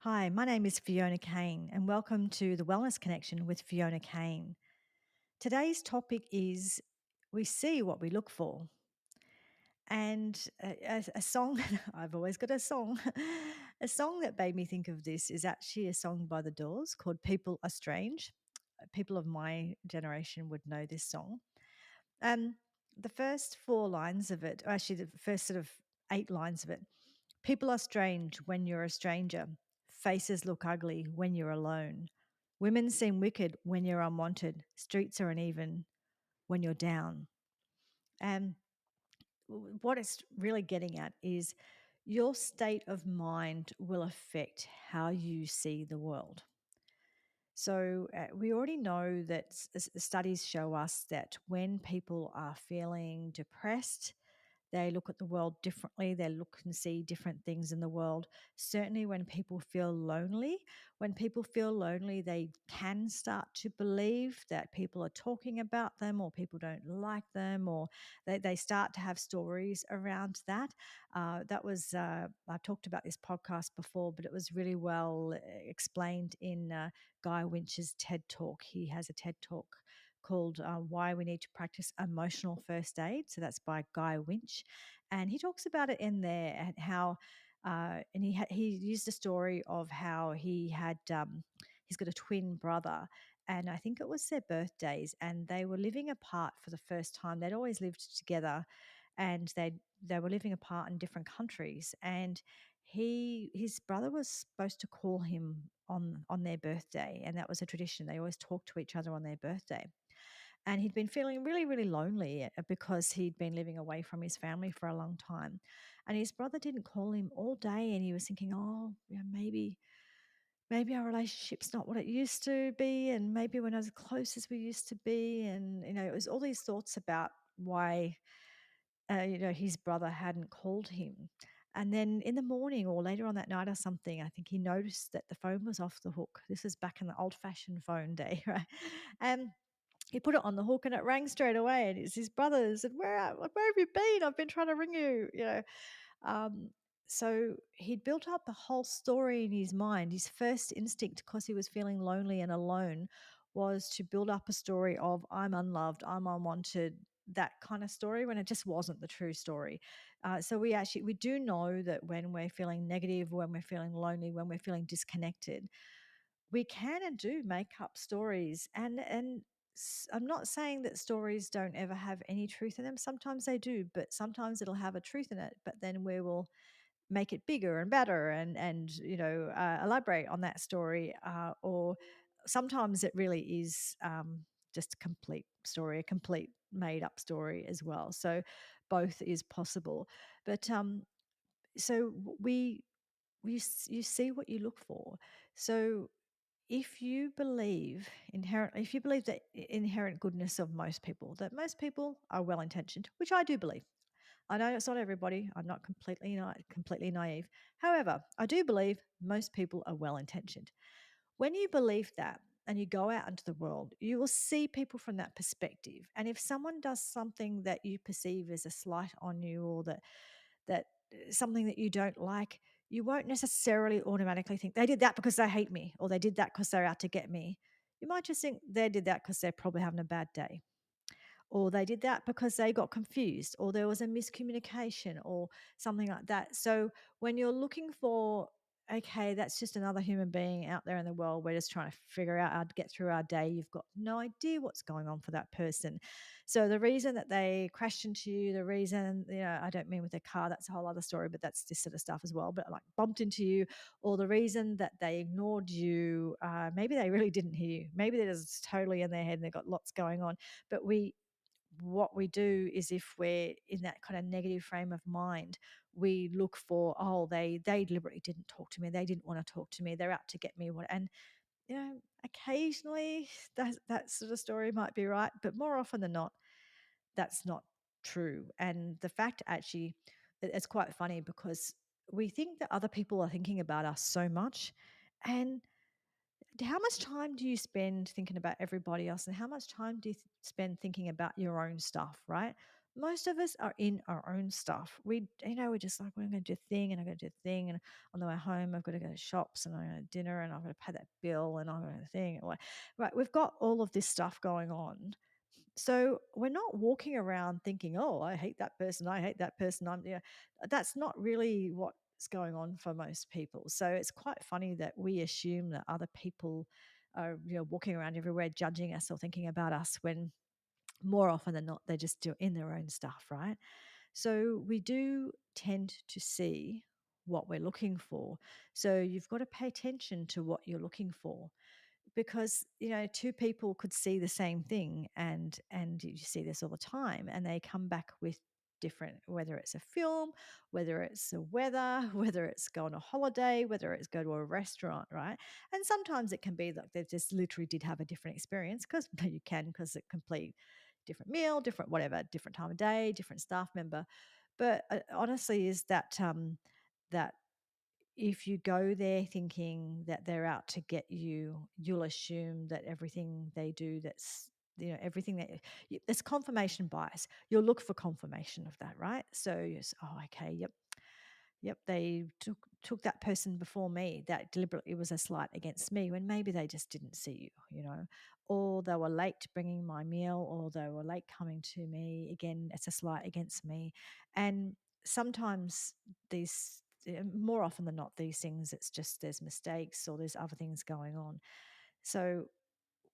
Hi, my name is Fiona Kane, and welcome to the Wellness Connection with Fiona Kane. Today's topic is we see what we look for. And a song, I've always got a song. A song that made me think of this is actually a song by The Doors called People Are Strange. People of my generation would know this song. Um, the first four lines of it, or actually, the first sort of eight lines of it. People are strange when you're a stranger. Faces look ugly when you're alone. Women seem wicked when you're unwanted. Streets are uneven when you're down. And what it's really getting at is your state of mind will affect how you see the world. So we already know that studies show us that when people are feeling depressed, they look at the world differently. They look and see different things in the world. Certainly, when people feel lonely, they can start to believe that people are talking about them or people don't like them, or they start to have stories around that. I've talked about this podcast before, but it was really well explained in Guy Winch's TED Talk. He has a TED Talk called Why We Need to Practice Emotional First Aid. So that's by Guy Winch. And he talks about it in there and how, and he used a story of how he's got a twin brother. And I think it was their birthdays, and they were living apart for the first time. They'd always lived together, and they were living apart in different countries. And his brother was supposed to call him on their birthday, and that was a tradition. They always talked to each other on their birthday. And he'd been feeling really, really lonely because he'd been living away from his family for a long time. And his brother didn't call him all day, and he was thinking, oh, maybe our relationship's not what it used to be, and maybe we're not as close as we used to be. And it was all these thoughts about why his brother hadn't called him. And then in the morning or later on that night or something, I think he noticed that the phone was off the hook. This is back in the old-fashioned phone day, right? And he put it on the hook and it rang straight away. And it's his brother. He said, where have you been? I've been trying to ring you. Um, so he'd built up a whole story in his mind. His first instinct, because he was feeling lonely and alone, was to build up a story of I'm unloved, I'm unwanted, that kind of story, when it just wasn't the true story. So we do know that when we're feeling negative, when we're feeling lonely, when we're feeling disconnected, we can and do make up stories. And I'm not saying that stories don't ever have any truth in them. Sometimes they do, but sometimes it'll have a truth in it, but then we will make it bigger and better and elaborate on that story. Or sometimes it really is just a complete story, a complete made up story as well. So both is possible. But so you see what you look for. So if you believe the inherent goodness of most people, that most people are well intentioned, which I do believe. I know it's not everybody. I'm not completely naive. However, I do believe most people are well intentioned. When you believe that and you go out into the world, you will see people from that perspective. And if someone does something that you perceive as a slight on you, or that something that you don't like, you won't necessarily automatically think they did that because they hate me, or they did that because they're out to get me. You might just think they did that because they're probably having a bad day, or they did that because they got confused, or there was a miscommunication or something like that. So when you're looking for, okay, that's just another human being out there in the world, we're just trying to figure out how to get through our day, you've got no idea what's going on for that person. So the reason that they crashed into you, the reason, I don't mean with their car, that's a whole other story, but that's this sort of stuff as well, but like bumped into you, or the reason that they ignored you, maybe they really didn't hear you, maybe they're just totally in their head and they've got lots going on. But what we do is, if we're in that kind of negative frame of mind, we look for, oh, they deliberately didn't talk to me, they didn't want to talk to me, they're out to get me. And occasionally that sort of story might be right, but more often than not, that's not true. And the fact, actually, it's quite funny, because we think that other people are thinking about us so much. And how much time do you spend thinking about everybody else, and how much time do you spend thinking about your own stuff, right? Most of us are in our own stuff. We're just like, we're going to do a thing and I'm going to do a thing. And on the way home, I've got to go to shops and I'm going to dinner and I've got to pay that bill and I'm going to thing. Right. We've got all of this stuff going on. So we're not walking around thinking, oh, I hate that person. I hate that person. That's not really what's going on for most people. So it's quite funny that we assume that other people are, walking around everywhere judging us or thinking about us when more often than not, they're just doing their own stuff, right? So we do tend to see what we're looking for. So you've got to pay attention to what you're looking for because two people could see the same thing and you see this all the time and they come back with different, whether it's a film, whether it's the weather, whether it's go on a holiday, whether it's go to a restaurant, right? And sometimes it can be like they just literally did have a different experience because you can, because it complete different meal, different whatever, different time of day, different staff member. But honestly is that if you go there thinking that they're out to get you, you'll assume that everything they do, that's everything that it's confirmation bias. You'll look for confirmation of that, right? So oh, okay, yep, yep, they took that person before me that deliberately was a slight against me when maybe they just didn't see you, or they were late bringing my meal, or they were late coming to me. Again, it's a slight against me. And sometimes more often than not, these things, it's just there's mistakes or there's other things going on. So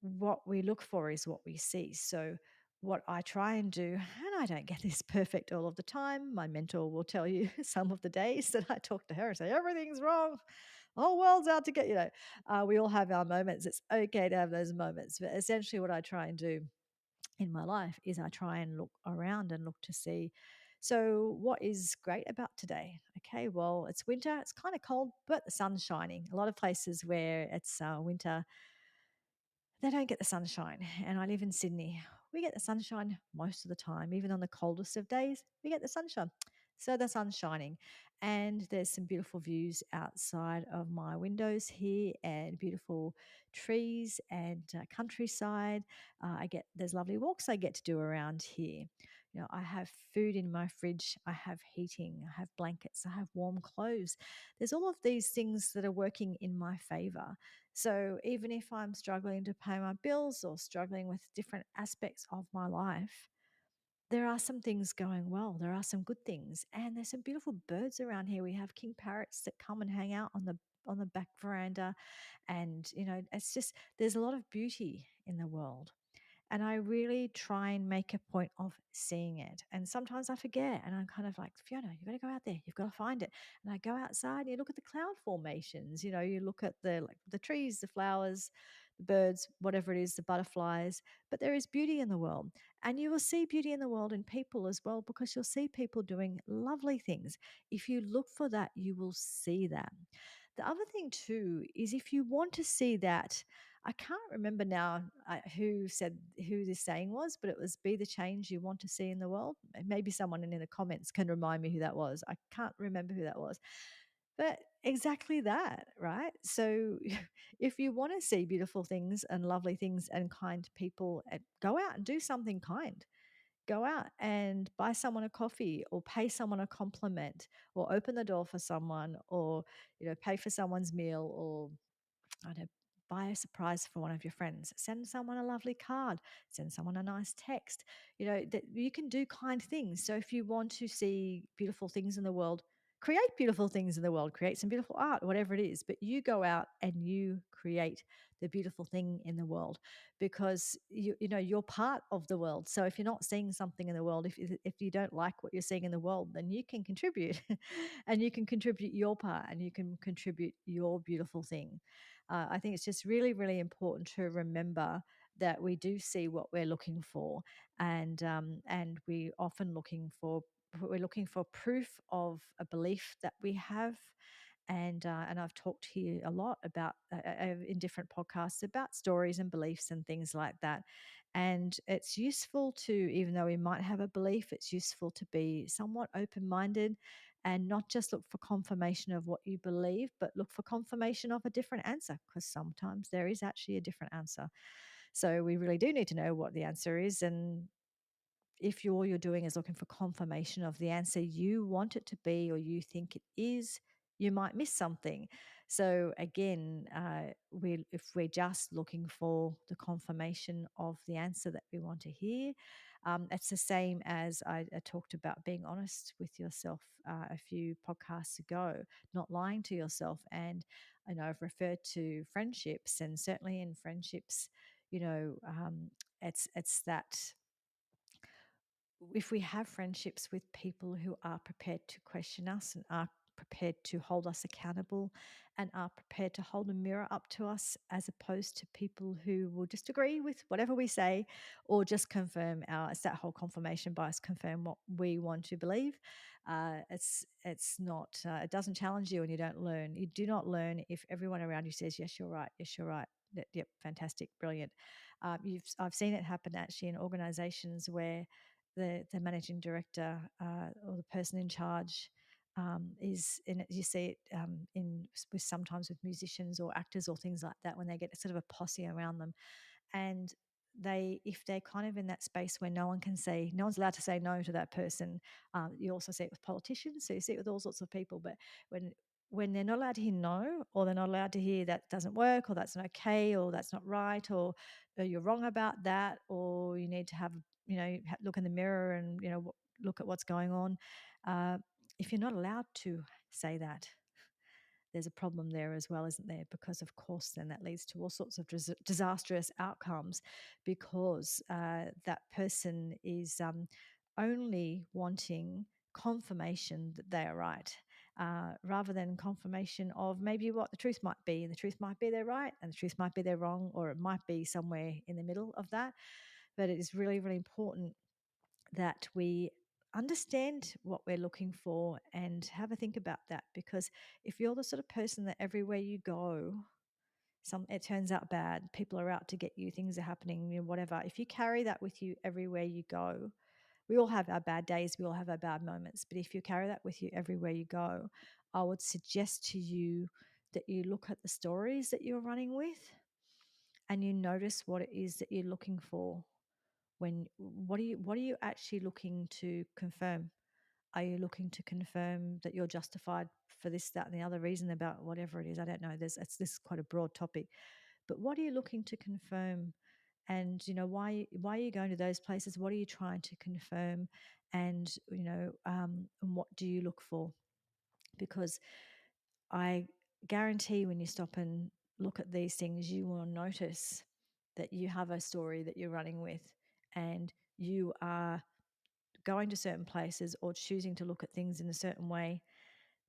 what we look for is what we see. So, what I try and do, and I don't get this perfect all of the time. My mentor will tell you some of the days that I talk to her and say, everything's wrong. The whole world's out to get, we all have our moments. It's okay to have those moments. But essentially, what I try and do in my life is I try and look around and look to see. So, what is great about today? Okay, well, it's winter, it's kind of cold, but the sun's shining. A lot of places where it's winter, they don't get the sunshine. And I live in Sydney. We get the sunshine most of the time, even on the coldest of days, we get the sunshine. So the sun's shining. And there's some beautiful views outside of my windows here and beautiful trees and countryside. There's lovely walks I get to do around here. I have food in my fridge, I have heating, I have blankets, I have warm clothes. There's all of these things that are working in my favor. So even if I'm struggling to pay my bills or struggling with different aspects of my life, there are some things going well. There are some good things, and there's some beautiful birds around here. We have king parrots that come and hang out on the back veranda, and it's just there's a lot of beauty in the world. And I really try and make a point of seeing it. And sometimes I forget and I'm kind of like, Fiona, you've got to go out there. You've got to find it. And I go outside and you look at the cloud formations, you look at the trees, the flowers, the birds, whatever it is, the butterflies. But there is beauty in the world. And you will see beauty in the world in people as well, because you'll see people doing lovely things. If you look for that, you will see that. The other thing too is if you want to see that, I can't remember now who this saying was, but it was be the change you want to see in the world. Maybe someone in the comments can remind me who that was. I can't remember who that was. But exactly that, right? So if you want to see beautiful things and lovely things and kind people, go out and do something kind. Go out and buy someone a coffee or pay someone a compliment or open the door for someone or pay for someone's meal or I don't know, buy a surprise for one of your friends. Send someone a lovely card. Send someone a nice text. That you can do kind things. So if you want to see beautiful things in the world, create beautiful things in the world. Create some beautiful art, whatever it is. But you go out and you create the beautiful thing in the world because you're part of the world. So if you're not seeing something in the world, if you don't like what you're seeing in the world, then you can contribute, and you can contribute your part, and you can contribute your beautiful thing. I think it's just really, really important to remember that we do see what we're looking for, and we're looking for proof of a belief that we have. And I've talked here a lot about in different podcasts about stories and beliefs and things like that. And it's useful to, even though we might have a belief, it's useful to be somewhat open minded and not just look for confirmation of what you believe, but look for confirmation of a different answer, because sometimes there is actually a different answer. So we really do need to know what the answer is. And if all you're doing is looking for confirmation of the answer you want it to be or you think it is, you might miss something. So again, if we're just looking for the confirmation of the answer that we want to hear, it's the same as I talked about being honest with yourself a few podcasts ago, not lying to yourself. And I know I've referred to friendships, and certainly in friendships, it's that if we have friendships with people who are prepared to question us and are prepared to hold us accountable and are prepared to hold a mirror up to us, as opposed to people who will just agree with whatever we say or just confirm it's that whole confirmation bias, confirm what we want to believe. It's not, it doesn't challenge you and you don't learn. You do not learn if everyone around you says, yes, you're right. Yes, you're right. Yep, fantastic, brilliant. I've seen it happen actually in organizations where the managing director or the person in charge is in it. You see it in with sometimes with musicians or actors or things like that when they get sort of a posse around them, and if they're kind of in that space where no one's allowed to say no to that person. You also see it with politicians, so you see it with all sorts of people. But when they're not allowed to hear no, or they're not allowed to hear that doesn't work, or that's not okay, or that's not right, or you're wrong about that, or you need to have look in the mirror and look at what's going on. Uh, if you're not allowed to say that, there's a problem there as well, isn't there? Because of course, then that leads to all sorts of disastrous outcomes, because that person is only wanting confirmation that they are right, rather than confirmation of maybe what the truth might be. And the truth might be they're right, and the truth might be they're wrong, or it might be somewhere in the middle of that. But it is really, really important that we understand what we're looking for and have a think about that, because if you're the sort of person that everywhere you go it turns out bad, people are out to get you, things are happening, whatever, if you carry that with you everywhere you go, we all have our bad days, we all have our bad moments, but if you carry that with you everywhere you go, I would suggest to you that you look at the stories that you're running with and you notice what it is that you're looking for. When what are you actually looking to confirm? Are you looking to confirm that you're justified for this, that, and the other reason about whatever it is? I don't know. This is quite a broad topic, but what are you looking to confirm? And why are you going to those places? What are you trying to confirm? And and what do you look for? Because I guarantee when you stop and look at these things, you will notice that you have a story that you're running with, and you are going to certain places or choosing to look at things in a certain way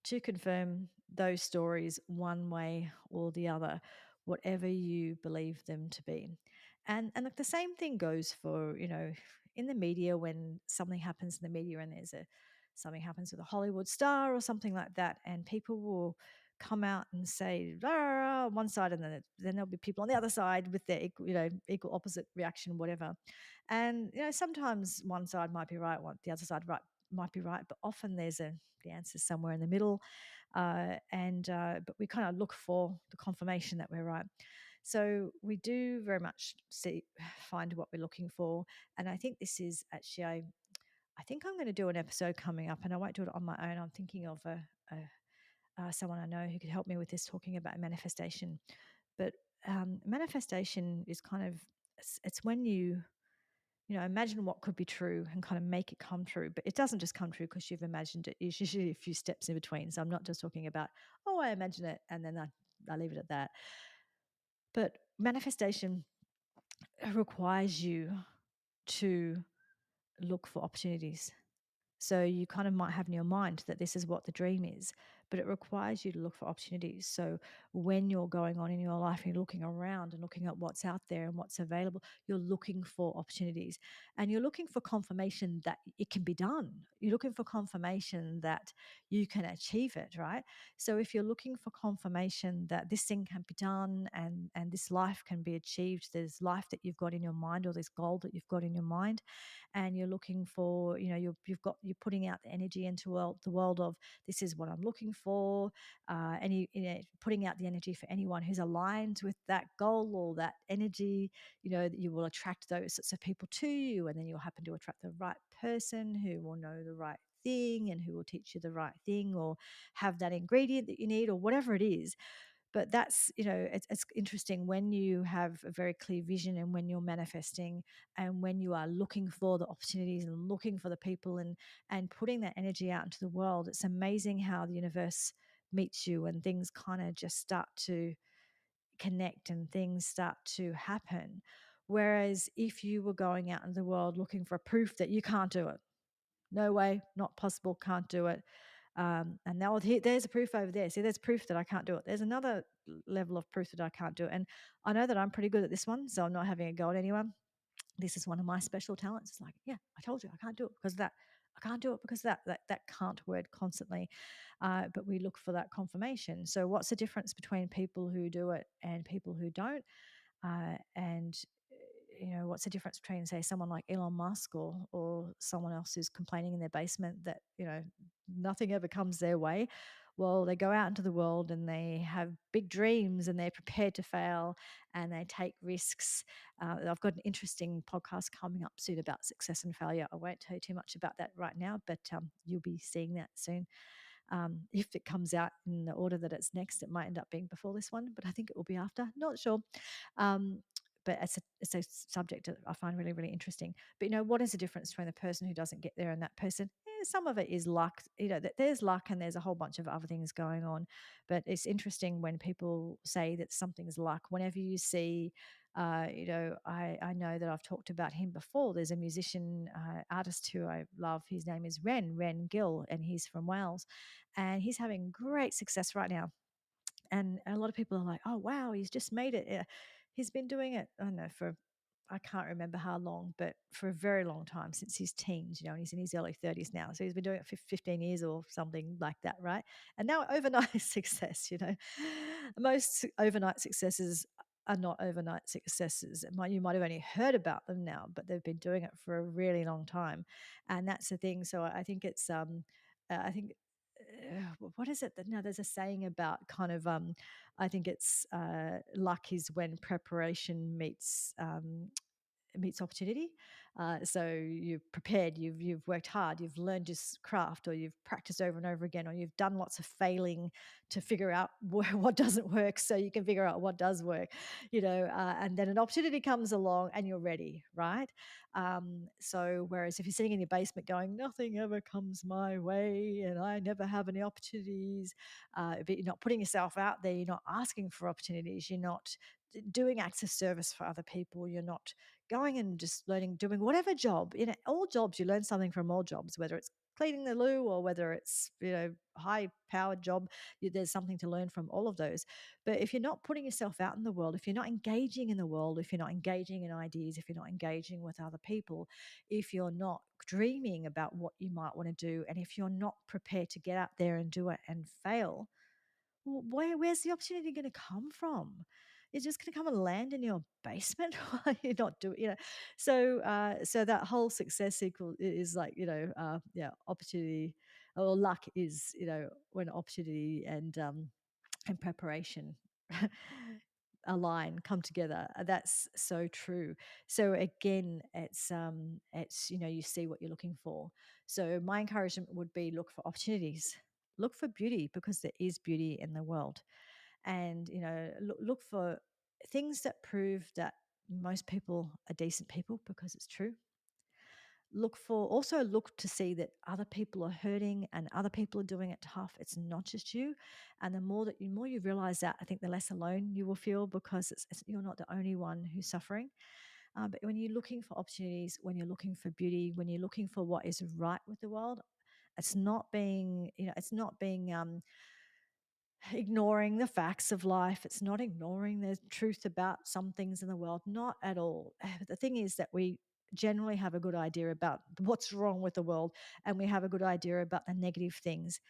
to confirm those stories one way or the other, whatever you believe them to be. And like the same thing goes for, in the media, when something happens in the media and something happens with a Hollywood star or something like that, and people will come out and say "Rah, rah, rah," on one side, and then there'll be people on the other side with their equal opposite reaction, whatever. And sometimes one side might be right, the other side might be right, but often the answer somewhere in the middle. And but we kind of look for the confirmation that we're right. So we do very much find what we're looking for. And I think this is actually, I think I'm going to do an episode coming up, and I won't do it on my own. I'm thinking of someone I know who could help me with this, talking about manifestation. But manifestation is kind of, it's when you imagine what could be true and kind of make it come true. But it doesn't just come true because you've imagined it. It's usually a few steps in between. So I'm not just talking about, oh, I imagine it and then I leave it at that. But manifestation requires you to look for opportunities. So you kind of might have in your mind that this is what the dream is, but it requires you to look for opportunities. So when you're going on in your life and you're looking around and looking at what's out there and what's available, you're looking for opportunities, and you're looking for confirmation that it can be done. You're looking for confirmation that you can achieve it, right? So if you're looking for confirmation that this thing can be done and this life can be achieved, there's life that you've got in your mind, or this goal that you've got in your mind, and you're looking for, you're putting out the energy into the world of, this is what I'm looking for, putting out the energy for anyone who's aligned with that goal or that energy. That you will attract those sorts of people to you, and then you'll happen to attract the right person who will know the right thing and who will teach you the right thing or have that ingredient that you need or whatever it is. But that's, it's interesting when you have a very clear vision and when you're manifesting and when you are looking for the opportunities and looking for the people and putting that energy out into the world. It's amazing how the universe meets you and things kind of just start to connect and things start to happen. Whereas if you were going out in the world looking for proof that you can't do it, no way, not possible, can't do it. And now there's a proof over there. See, there's proof that I can't do it. There's another level of proof that I can't do it. And I know that I'm pretty good at this one, so I'm not having a go at anyone. This is one of my special talents. It's like, yeah, I told you I can't do it because of that. I can't do it because of that can't word constantly. But we look for that confirmation. So what's the difference between people who do it and people who don't? And what's the difference between, say, someone like Elon Musk or someone else who's complaining in their basement that nothing ever comes their way? Well, they go out into the world and they have big dreams and they're prepared to fail and they take risks. I've got an interesting podcast coming up soon about success and failure. I won't tell you too much about that right now, but you'll be seeing that soon. If it comes out in the order that it's next, it might end up being before this one, but I think it will be after. Not sure. Um, but it's a subject that I find really, really interesting. But what is the difference between the person who doesn't get there and that person? Some of it is luck. That there's luck and there's a whole bunch of other things going on. But it's interesting when people say that something's luck. Whenever you see, I know that I've talked about him before. There's a musician, artist who I love. His name is Ren Gill, and he's from Wales, and he's having great success right now. And a lot of people are like, "Oh wow, he's just made it." Yeah. He's been doing it, I don't know, for I can't remember how long, but for a very long time since his teens, and he's in his early 30s now. So he's been doing it for 15 years or something like that, right? And now overnight success. Most overnight successes are not overnight successes. You might have only heard about them now, but they've been doing it for a really long time. And that's the thing. So I think it's, I think what is it that now there's a saying about kind of I think it's luck is when preparation meets opportunity. So you've prepared, you've worked hard, you've learned your craft, or you've practiced over and over again, or you've done lots of failing to figure out what doesn't work, so you can figure out what does work. And then an opportunity comes along, and you're ready, right? So whereas if you're sitting in your basement going, nothing ever comes my way, and I never have any opportunities, but you're not putting yourself out there, you're not asking for opportunities, you're not doing acts of service for other people, you're not going and just learning, doing whatever job, all jobs, you learn something from all jobs, whether it's cleaning the loo or whether it's, high powered job, there's something to learn from all of those. But if you're not putting yourself out in the world, if you're not engaging in the world, if you're not engaging in ideas, if you're not engaging with other people, if you're not dreaming about what you might want to do, and if you're not prepared to get out there and do it and fail, well, where's the opportunity going to come from? It's just going to come and land in your basement while you're not doing, So that whole success equal is like, yeah, opportunity or luck is, when opportunity and preparation align, come together. That's so true. So again, it's you see what you're looking for. So my encouragement would be look for opportunities, look for beauty because there is beauty in the world, and look for things that prove that most people are decent people because it's true. Look to see that other people are hurting and other people are doing it tough. It's not just you. And the more you realize that, I think the less alone you will feel because you're not the only one who's suffering. But when you're looking for opportunities, when you're looking for beauty, when you're looking for what is right with the world, it's not being ignoring the facts of life. It's not ignoring the truth about some things in the world, not at all. The thing is that we generally have a good idea about what's wrong with the world, and we have a good idea about the negative things.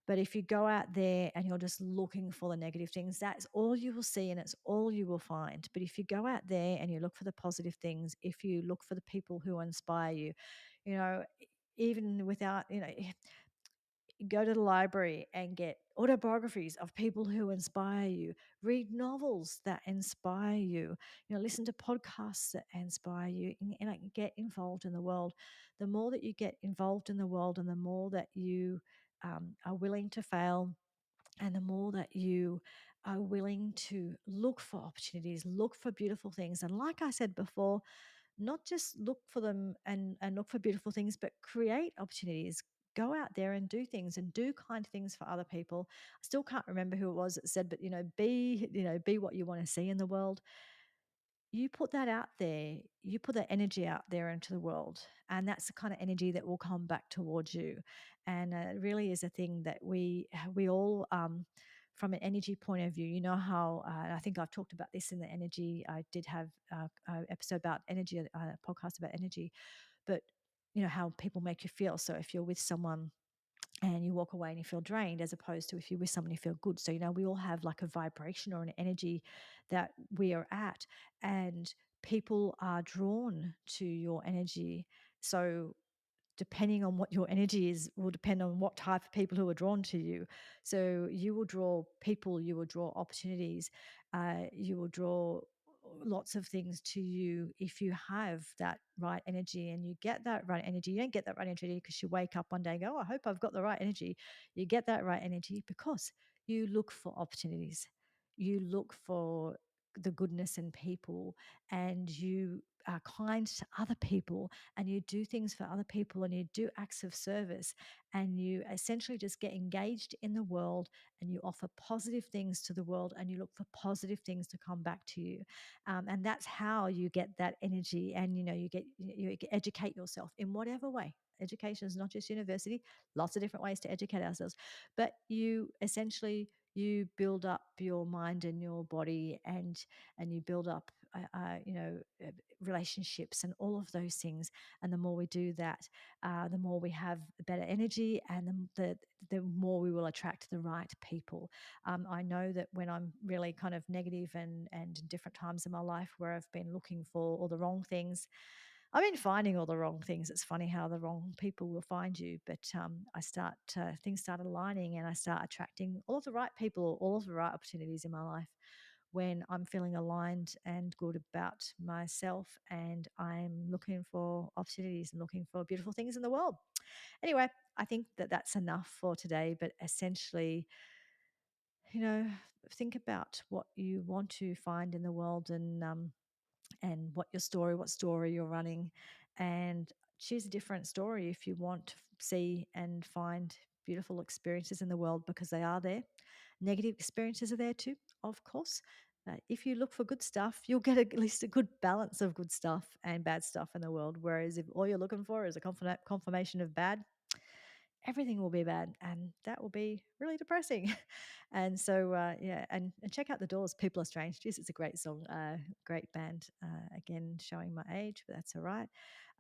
But if you go out there and you're just looking for the negative things, that's all you will see and it's all you will find. But if you go out there and you look for the positive things, if you look for the people who inspire you, you know, even without, Go to the library and get autobiographies of people who inspire you. Read novels that inspire you. Listen to podcasts that inspire you, and like, get involved in the world. The more that you get involved in the world, and the more that you are willing to fail, and the more that you are willing to look for opportunities, look for beautiful things. And like I said before, not just look for them and look for beautiful things, but create opportunities. Go out there and do things, and do kind things for other people. I still can't remember who it was that said, but be what you want to see in the world. You put that out there, you put that energy out there into the world, and that's the kind of energy that will come back towards you. And it really is a thing that we all, from an energy point of view, how, I think I've talked about this in the energy. I did have an episode about energy, a podcast about energy, but how people make you feel. So if you're with someone and you walk away and you feel drained, as opposed to if you're with someone you feel good. So we all have like a vibration or an energy that we are at, and people are drawn to your energy. So depending on what your energy is will depend on what type of people who are drawn to you. So you will draw people, you will draw opportunities, you will draw lots of things to you if you have that right energy. And you get that right energy. You don't get that right energy because you wake up one day and go, oh, I hope I've got the right energy. You get that right energy because you look for opportunities. You look for the goodness in people, and you are kind to other people, and you do things for other people, and you do acts of service, and you essentially just get engaged in the world, and you offer positive things to the world, and you look for positive things to come back to you. And that's how you get that energy. And you educate yourself in whatever way. Education is not just university. Lots of different ways to educate ourselves, but you build up your mind and your body, and you build up relationships and all of those things. And the more we do that, the more we have better energy, and the more we will attract the right people. I know that when I'm really kind of negative, and in different times in my life where I've been looking for all the wrong things, I've been finding all the wrong things. It's funny how the wrong people will find you, but things start aligning, and I start attracting all of the right people, all of the right opportunities in my life when I'm feeling aligned and good about myself, and I'm looking for opportunities and looking for beautiful things in the world. Anyway, I think that that's enough for today, but essentially, you know, think about what you want to find in the world, and what story you're running, and choose a different story if you want to see and find beautiful experiences in the world, because they are there. Negative experiences are there too, of course. If you look for good stuff, you'll get at least a good balance of good stuff and bad stuff in the world. Whereas if all you're looking for is a confirmation of bad, everything will be bad, and that will be really depressing. And so, yeah, and check out The Doors. People Are Strange. Jeez, it's a great song, great band. Again, showing my age, but that's all right.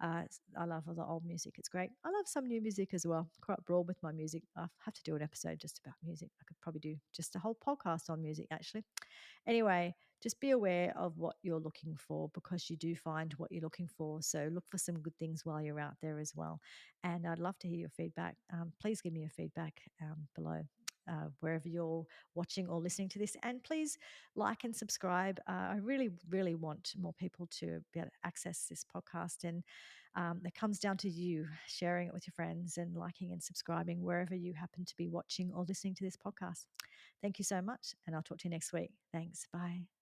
I love all the old music. It's great. I love some new music as well. Quite broad with my music. I have to do an episode just about music. I could probably do just a whole podcast on music, actually. Anyway, just be aware of what you're looking for, because you do find what you're looking for. So look for some good things while you're out there as well. And I'd love to hear your feedback. Please give me your feedback below. Wherever you're watching or listening to this, and please like and subscribe. I really, really want more people to be able to access this podcast, and it comes down to you sharing it with your friends and liking and subscribing wherever you happen to be watching or listening to this podcast. Thank you so much, and I'll talk to you next week. Thanks. Bye.